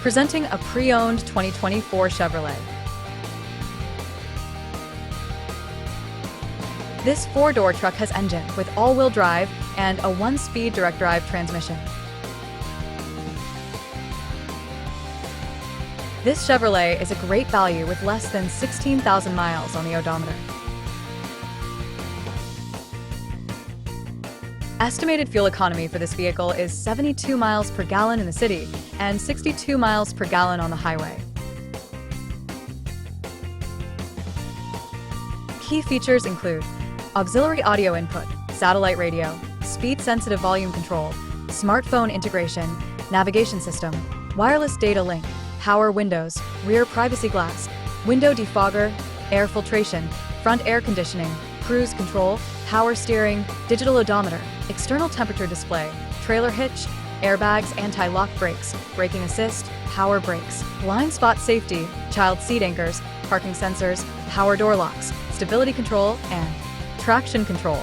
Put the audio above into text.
Presenting a pre-owned 2024 Chevrolet. This four-door truck has engine with all-wheel drive and a 1-speed direct-drive transmission. This Chevrolet is a great value with less than 16,000 miles on the odometer. Estimated fuel economy for this vehicle is 72 miles per gallon in the city and 62 miles per gallon on the highway. Key features include auxiliary audio input, satellite radio, speed-sensitive volume control, smartphone integration, navigation system, wireless data link, power windows, rear privacy glass, window defogger, air filtration, front air conditioning, cruise control, power steering, digital odometer, external temperature display, trailer hitch, airbags, anti-lock brakes, braking assist, power brakes, blind spot safety, child seat anchors, parking sensors, power door locks, stability control, and traction control.